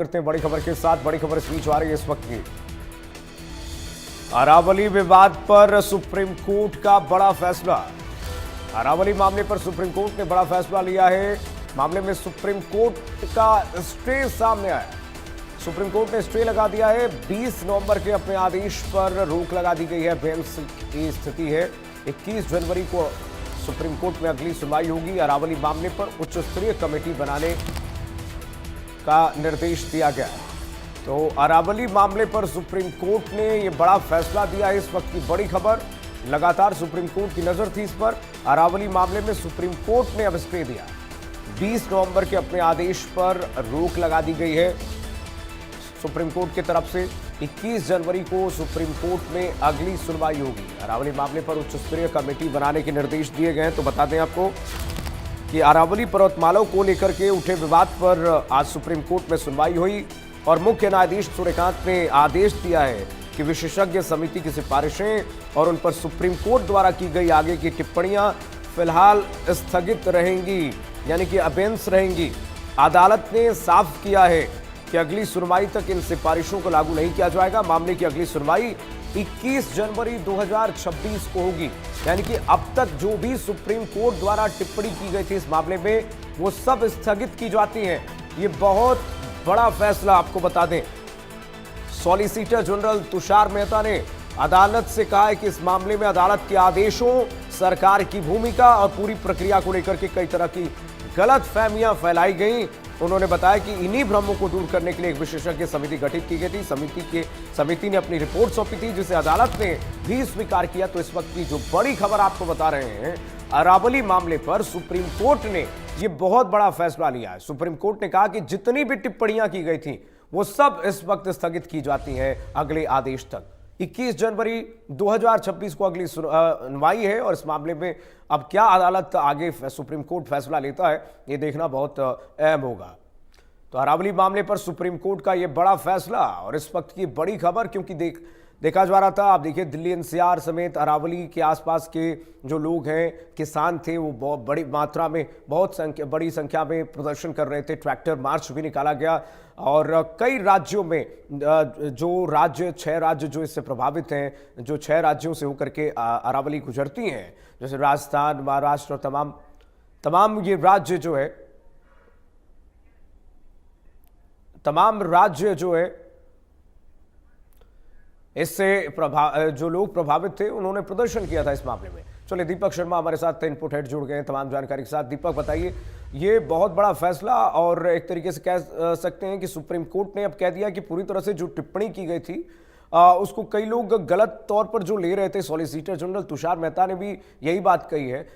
करते हैं बड़ी खबर के साथ। बड़ी खबर इस बीच आ रही है इस वक्त की। अरावली विवाद पर सुप्रीम कोर्ट का बड़ा फैसला। अरावली मामले पर सुप्रीम कोर्ट ने बड़ा फैसला लिया है। मामले में सुप्रीम कोर्ट का स्टे सामने आया। सुप्रीम कोर्ट ने स्टे लगा दिया है। 20 नवंबर के अपने आदेश पर रोक लगा दी गई है। बेंच की स्थिति है। 21 जनवरी को सुप्रीम कोर्ट में अगली सुनवाई होगी। अरावली मामले पर उच्च स्तरीय कमेटी बनाने का निर्देश दिया गया है। तो अरावली मामले पर सुप्रीम कोर्ट ने यह बड़ा फैसला दिया है। इस वक्त की बड़ी खबर, लगातार सुप्रीम कोर्ट की नजर थी इस पर। अरावली मामले में सुप्रीम कोर्ट ने अब स्टे दिया। 20 नवंबर के अपने आदेश पर रोक लगा दी गई है सुप्रीम कोर्ट की तरफ से। 21 जनवरी को सुप्रीम कोर्ट में अगली सुनवाई होगी। अरावली मामले पर उच्च स्तरीय कमेटी बनाने के निर्देश दिए गए हैं। तो बता दें आपको कि अरावली पर्वतमाला को लेकर के उठे विवाद पर आज सुप्रीम कोर्ट में सुनवाई हुई और मुख्य न्यायाधीश सूर्यकांत ने आदेश दिया है कि विशेषज्ञ समिति की सिफारिशें और उन पर सुप्रीम कोर्ट द्वारा की गई आगे की टिप्पणियां फिलहाल स्थगित रहेंगी, यानी कि अबेंस रहेंगी। अदालत ने साफ किया है कि अगली सुनवाई तक इन सिफारिशों को लागू नहीं किया जाएगा। मामले की अगली सुनवाई 21 जनवरी 2026 को होगी, यानी कि अब तक जो भी सुप्रीम कोर्ट द्वारा टिप्पणी की गई थी इस मामले में वो सब स्थगित की जाती हैं। ये बहुत बड़ा फैसला, आपको बता दें। सॉलिसिटर जनरल तुषार मेहता ने अदालत से कहा है कि इस मामले में अदालत के आदेशों, सरकार की भूमिका और पूरी प्रक्रिया को लेकर के कई तरह की गलत फहमियां फैलाई गई। उन्होंने बताया कि इन्हीं भ्रमों को दूर करने के लिए एक विशेषज्ञ समिति गठित की गई थी। समिति ने अपनी रिपोर्ट सौंपी थी जिसे अदालत ने भी स्वीकार किया। तो इस वक्त की जो बड़ी खबर आपको बता रहे हैं, अरावली मामले पर सुप्रीम कोर्ट ने यह बहुत बड़ा फैसला लिया है। सुप्रीम कोर्ट ने कहा कि जितनी भी टिप्पणियां की गई थी वो सब इस वक्त स्थगित की जाती हैं अगले आदेश तक। 21 जनवरी 2026 को अगली सुनवाई है और इस मामले में अब क्या अदालत आगे सुप्रीम कोर्ट फैसला लेता है ये देखना बहुत अहम होगा। तो अरावली मामले पर सुप्रीम कोर्ट का यह बड़ा फैसला और इस वक्त की बड़ी खबर, क्योंकि देखा जा रहा था, आप देखिए दिल्ली एनसीआर समेत अरावली के आसपास के जो लोग हैं, किसान थे, वो बहुत बड़ी मात्रा में बड़ी संख्या में प्रदर्शन कर रहे थे। ट्रैक्टर मार्च भी निकाला गया और कई राज्यों में जो राज्य 6 राज्य जो इससे प्रभावित हैं, जो 6 राज्यों से होकर के अरावली गुजरती हैं, जैसे राजस्थान, महाराष्ट्र और तमाम ये राज्य जो है, तमाम राज्य जो है इससे जो लोग प्रभावित थे उन्होंने प्रदर्शन किया था इस मामले में। चलिए दीपक शर्मा हमारे साथ इनपुट हेड जुड़ गए हैं तमाम जानकारी के साथ। दीपक बताइए, ये बहुत बड़ा फैसला और एक तरीके से कह सकते हैं कि सुप्रीम कोर्ट ने अब कह दिया कि पूरी तरह से जो टिप्पणी की गई थी उसको कई लोग गलत तौर पर जो ले रहे थे। सॉलिसिटर जनरल तुषार मेहता ने भी यही बात कही है।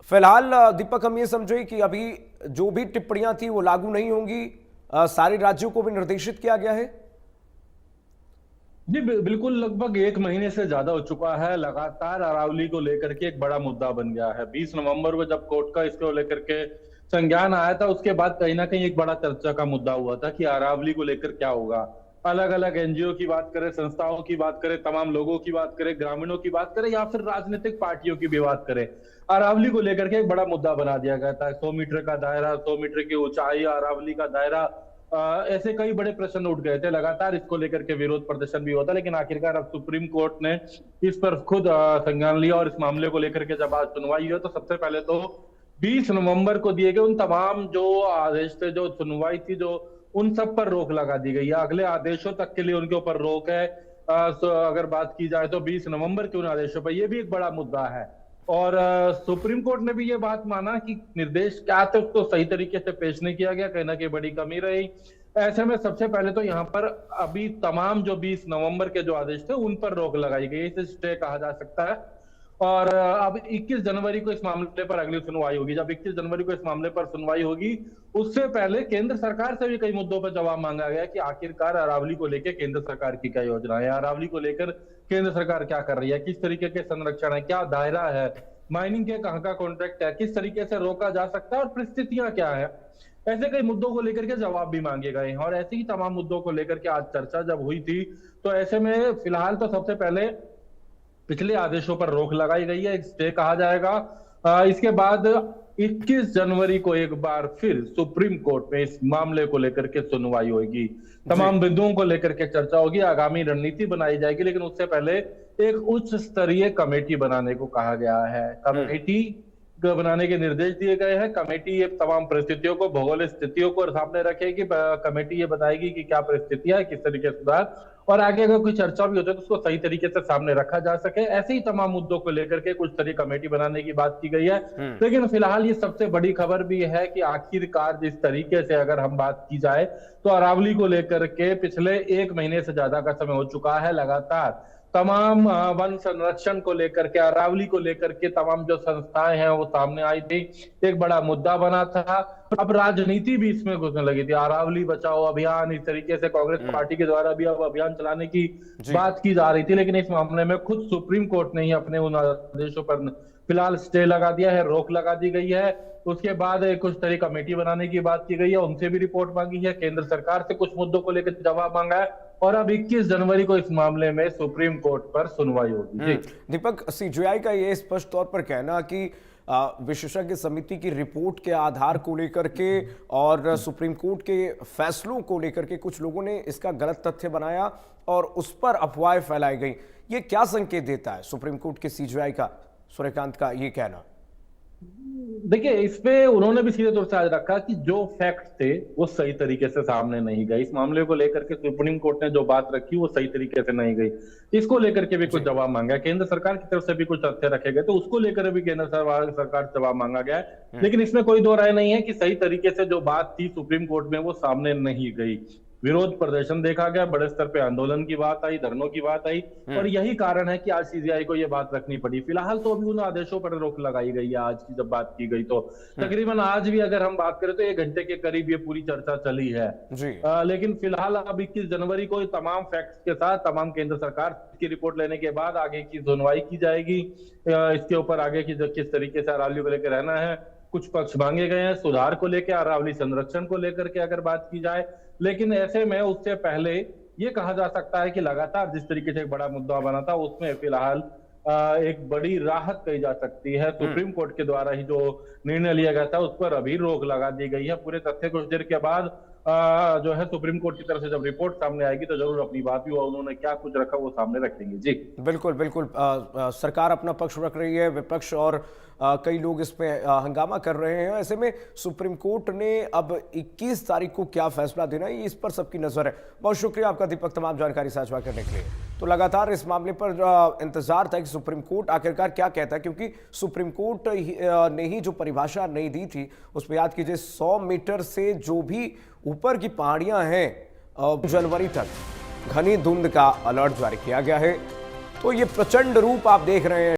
फिलहाल दीपक हम ये समझे कि अभी जो भी टिप्पणियां थी वो लागू नहीं होंगी, सारे राज्यों को भी निर्देशित किया गया है। जी बिल्कुल, लगभग 1 महीने से ज्यादा हो चुका है। लगातार अरावली को लेकर के एक बड़ा मुद्दा बन गया है। 20 नवंबर को जब कोर्ट का इसको लेकर के संज्ञान आया था, उसके बाद कहीं ना कहीं एक बड़ा चर्चा का मुद्दा हुआ था कि अरावली को लेकर क्या होगा। अलग अलग एनजीओ की बात करें, संस्थाओं की बात करें, तमाम लोगों की बात करें, ग्रामीणों की बात करें या फिर राजनीतिक पार्टियों की भी बात करें, अरावली को लेकर के एक बड़ा मुद्दा बना दिया गया था। 100 मीटर का दायरा, 100 मीटर की ऊंचाई, अरावली का दायरा, ऐसे कई बड़े प्रश्न उठ गए थे। लगातार इसको लेकर के विरोध प्रदर्शन भी होता, लेकिन आखिरकार अब सुप्रीम कोर्ट ने इस पर खुद संज्ञान लिया और इस मामले को लेकर के जब आज सुनवाई हुई तो सबसे पहले तो 20 नवंबर को दिए गए उन तमाम जो आदेश थे, जो सुनवाई थी, जो उन सब पर रोक लगा दी गई है। अगले आदेशों तक के लिए उनके ऊपर रोक है। अगर बात की जाए तो 20 नवंबर के उन आदेशों पर, यह भी एक बड़ा मुद्दा है। और सुप्रीम कोर्ट ने भी ये बात माना कि निर्देश क्या थे उसको सही तरीके से पेश नहीं किया गया, कहीं ना कहीं बड़ी कमी रही। ऐसे में सबसे पहले तो यहाँ पर अभी तमाम जो 20 नवंबर के जो आदेश थे उन पर रोक लगाई गई, इसे स्टे कहा जा सकता है। और अब 21 जनवरी को इस मामले पर अगली सुनवाई होगी। जब 21 जनवरी को इस मामले पर सुनवाई होगी, उससे पहले केंद्र सरकार से भी कई मुद्दों पर जवाब मांगा गया कि आखिरकार अरावली को लेकर केंद्र सरकार की क्या योजना है, अरावली को लेकर केंद्र सरकार क्या कर रही है, किस तरीके के संरक्षण है, क्या दायरा है, माइनिंग के कहाँ का कॉन्ट्रैक्ट है, किस तरीके से रोका जा सकता है और परिस्थितियां क्या है। ऐसे कई मुद्दों को लेकर के जवाब भी मांगे गए हैं और ऐसे ही तमाम मुद्दों को लेकर के आज चर्चा जब हुई थी, तो ऐसे में फिलहाल तो सबसे पहले पिछले आदेशों पर रोक लगाई गई है, एक स्टे कहा जाएगा। इसके बाद 21 जनवरी को एक बार फिर सुप्रीम कोर्ट में इस मामले को लेकर के सुनवाई होगी, तमाम बिंदुओं को लेकर के चर्चा होगी, आगामी रणनीति बनाई जाएगी। लेकिन उससे पहले एक उच्च स्तरीय कमेटी बनाने को कहा गया है। कमेटी बनाने के निर्देश दिए गए हैं। कमेटी ये तमाम परिस्थितियों को, भौगोलिक स्थितियों को सामने रखेगी। कमेटी ये बताएगी कि क्या परिस्थितियां है, किस तरीके से सुधार, और आगे अगर कोई चर्चा भी होती है तो उसको सही तरीके से सामने रखा जा सके। ऐसे ही तमाम मुद्दों को लेकर के कुछ तरह कमेटी बनाने की बात की गई है। लेकिन फिलहाल ये सबसे बड़ी खबर भी है कि आखिरकार जिस तरीके से अगर हम बात की जाए तो अरावली को लेकर के पिछले 1 महीने से ज्यादा का समय हो चुका है। लगातार तमाम वन संरक्षण को लेकर के, अरावली को लेकर के तमाम जो संस्थाएं हैं वो सामने आई थी, एक बड़ा मुद्दा बना था। अब राजनीति भी इसमें घुसने लगी थी। अरावली बचाओ अभियान, इस तरीके से कांग्रेस पार्टी के द्वारा भी अब अभियान चलाने की बात की जा रही थी। लेकिन इस मामले में खुद सुप्रीम कोर्ट ने ही अपने उन आदेशों पर फिलहाल स्टे लगा दिया है, रोक लगा दी गई है। उसके बाद कुछ तरह कमेटी बनाने की बात की गई है, उनसे भी रिपोर्ट मांगी है, केंद्र सरकार से कुछ मुद्दों को लेकर जवाब मांगा है, और अब 21 जनवरी को इस मामले में सुप्रीम कोर्ट पर सुनवाई होगी। जी दीपक, सीजेआई का ये स्पष्ट तौर पर कहना कि विशेषज्ञ समिति की रिपोर्ट के आधार को लेकर के और सुप्रीम कोर्ट के फैसलों को लेकर के कुछ लोगों ने इसका गलत तथ्य बनाया और उस पर अफवाहें फैलाई गई, ये क्या संकेत देता है सुप्रीम कोर्ट के सीजेआई का, सूर्यकांत का ये कहना? देखिए, इस पे उन्होंने भी सीधे तौर से आज रखा कि जो फैक्ट थे वो सही तरीके से सामने नहीं गए। इस मामले को लेकर के सुप्रीम कोर्ट ने जो बात रखी वो सही तरीके से नहीं गई। इसको लेकर के भी कुछ जवाब मांगा है। केंद्र सरकार की तरफ से भी कुछ तथ्य रखे गए तो उसको लेकर भी केंद्र सरकार से जवाब मांगा गया है। लेकिन इसमें कोई दो राय नहीं है कि सही तरीके से जो बात थी सुप्रीम कोर्ट में वो सामने नहीं गई। विरोध प्रदर्शन देखा गया, बड़े स्तर पे आंदोलन की बात आई, धरनों की बात आई, और यही कारण है कि आज सीजेआई को ये बात रखनी पड़ी। फिलहाल तो अभी उन आदेशों पर रोक लगाई गई है। आज की जब बात की गई तो तकरीबन आज भी अगर हम बात करें तो 1 घंटे के करीब ये पूरी चर्चा चली है। लेकिन फिलहाल अब 21 जनवरी को तमाम फैक्ट्स के साथ तमाम केंद्र सरकार की रिपोर्ट लेने के बाद आगे की सुनवाई की जाएगी। इसके ऊपर आगे की किस तरीके से अरावली को लेकर रहना है, कुछ पक्ष मांगे गए हैं सुधार को लेकर, अरावली संरक्षण को लेकर के अगर बात की जाए। लेकिन ऐसे में उससे पहले ये कहा जा सकता है कि लगातार जिस तरीके से एक बड़ा मुद्दा बना था उसमें फिलहाल एक बड़ी राहत कही जा सकती है। सुप्रीम कोर्ट के द्वारा ही जो निर्णय लिया गया था उस पर अभी रोक लगा दी गई है। पूरे तथ्य कुछ देर के बाद जो है सुप्रीम कोर्ट की तरफ से जब रिपोर्ट सामने आएगी तो जरूर अपनी बात भी उन्होंने क्या कुछ रखा वो सामने रखेंगे। जी बिल्कुल बिल्कुल, सरकार अपना पक्ष रख रही है, विपक्ष और कई लोग इस पे हंगामा कर रहे हैं। ऐसे में सुप्रीम कोर्ट ने अब 21 तारीख को क्या फैसला देना है इस पर सबकी नजर है। बहुत शुक्रिया आपका दीपक, तमाम जानकारी साझा करने के लिए। तो लगातार इस मामले पर इंतजार था कि सुप्रीम कोर्ट आखिरकार क्या कहता है, क्योंकि सुप्रीम कोर्ट ने ही जो परिभाषा नहीं दी थी उसमें याद कीजिए 100 मीटर से जो भी ऊपर की पहाड़ियां हैं जनवरी तक घनी धुंध का अलर्ट जारी किया गया है। तो ये प्रचंड रूप आप देख रहे हैं।